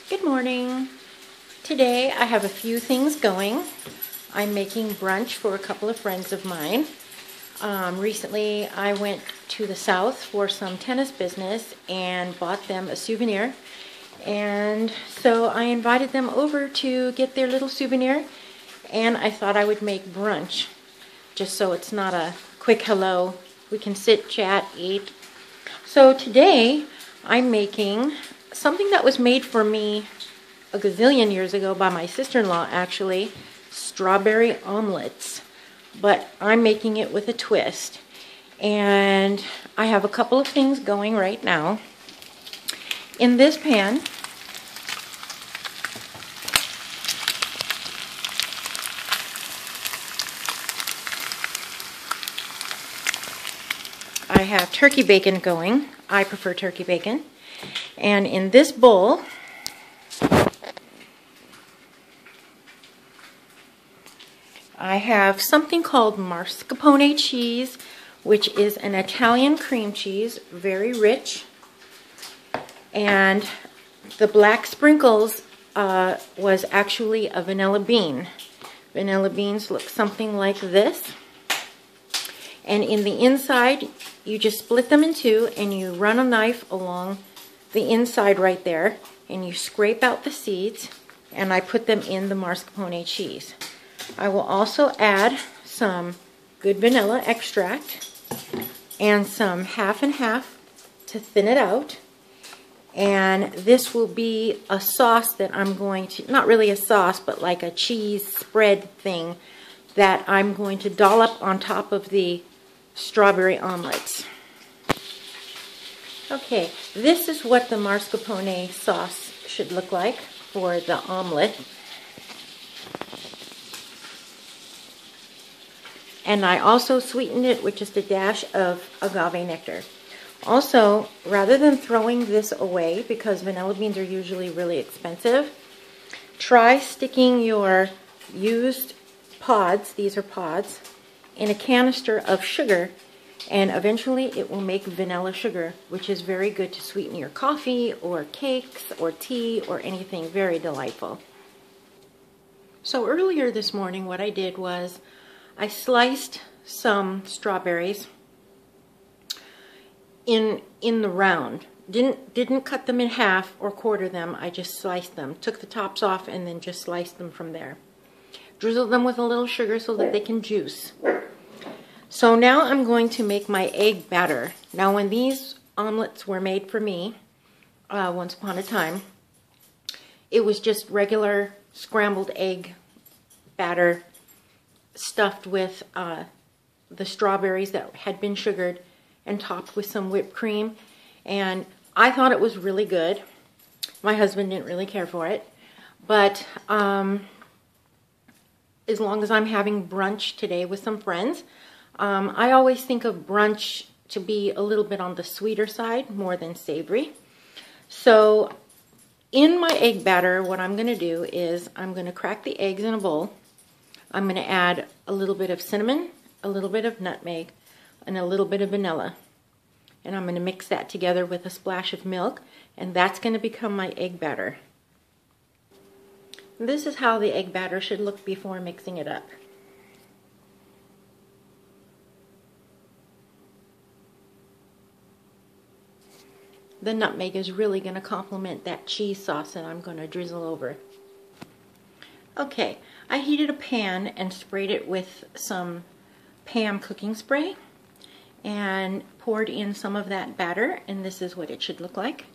Good morning. Today I have a few things going. I'm making brunch for a couple of friends of mine. Recently I went to the south for some tennis business and bought them a souvenir. And so I invited them over to get their little souvenir, and I thought I would make brunch just so it's not a quick hello. We can sit, chat, eat. So today I'm making something that was made for me a gazillion years ago by my sister-in-law, actually, strawberry omelets. But I'm making it with a twist. And I have a couple of things going right now. In this pan, I have turkey bacon going. I prefer turkey bacon. And in this bowl, I have something called mascarpone cheese, which is an Italian cream cheese, very rich. And the black sprinkles was actually a vanilla bean. Vanilla beans look something like this. And in the inside, you just split them in two and you run a knife along the inside right there and you scrape out the seeds, and I put them in the mascarpone cheese. I will also add some good vanilla extract and some half and half to thin it out. And this will be a sauce that I'm going to, not really a sauce, but like a cheese spread thing that I'm going to dollop on top of the strawberry omelets. Okay, this is what the mascarpone sauce should look like for the omelet. And I also sweetened it with just a dash of agave nectar. Also, rather than throwing this away, because vanilla beans are usually really expensive, try sticking your used pods, these are pods, in a canister of sugar, and eventually it will make vanilla sugar, which is very good to sweeten your coffee or cakes or tea or anything. Very delightful. So earlier this morning what I did was I sliced some strawberries in the round. Didn't cut them in half or quarter them. I just sliced them. Took the tops off and then just sliced them from there. Drizzled them with a little sugar so that they can juice. So now I'm going to make my egg batter. Now when these omelets were made for me, once upon a time, it was just regular scrambled egg batter stuffed with the strawberries that had been sugared and topped with some whipped cream. And I thought it was really good. My husband didn't really care for it. But as long as I'm having brunch today with some friends, I always think of brunch to be a little bit on the sweeter side, more than savory. So in my egg batter, what I'm going to do is I'm going to crack the eggs in a bowl. I'm going to add a little bit of cinnamon, a little bit of nutmeg, and a little bit of vanilla. And I'm going to mix that together with a splash of milk, and that's going to become my egg batter. This is how the egg batter should look before mixing it up. The nutmeg is really going to complement that cheese sauce that I'm going to drizzle over. Okay, I heated a pan and sprayed it with some Pam cooking spray and poured in some of that batter, and this is what it should look like.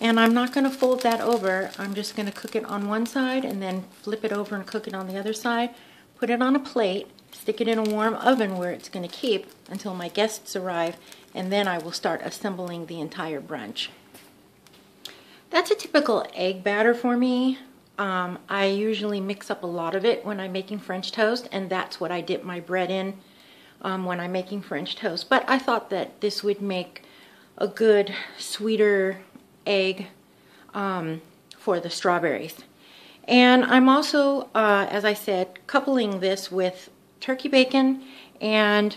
And I'm not going to fold that over. I'm just going to cook it on one side and then flip it over and cook it on the other side. Put it on a plate, stick it in a warm oven where it's going to keep until my guests arrive, and then I will start assembling the entire brunch. That's a typical egg batter for me. I usually mix up a lot of it when I'm making French toast, and that's what I dip my bread in when I'm making French toast. But I thought that this would make a good, sweeter egg for the strawberries. And I'm also, as I said, coupling this with turkey bacon and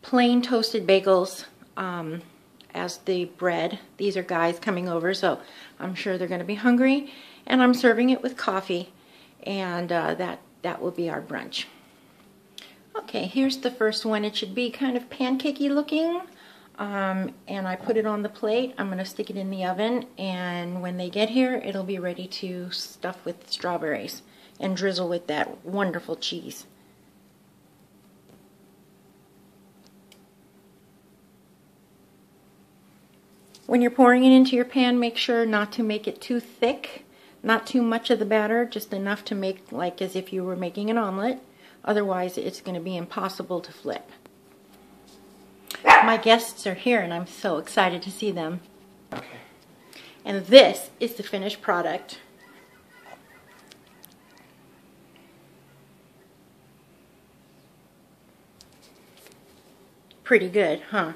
plain toasted bagels as the bread. These are guys coming over, so I'm sure they're going to be hungry. And I'm serving it with coffee, and that will be our brunch. Okay, here's the first one. It should be kind of pancakey looking. And I put it on the plate. I'm going to stick it in the oven, and when they get here, it'll be ready to stuff with strawberries and drizzle with that wonderful cheese. When you're pouring it into your pan, make sure not to make it too thick, not too much of the batter, just enough to make like as if you were making an omelet. Otherwise, it's going to be impossible to flip. My guests are here, and I'm so excited to see them. Okay. And this is the finished product. Pretty good, huh?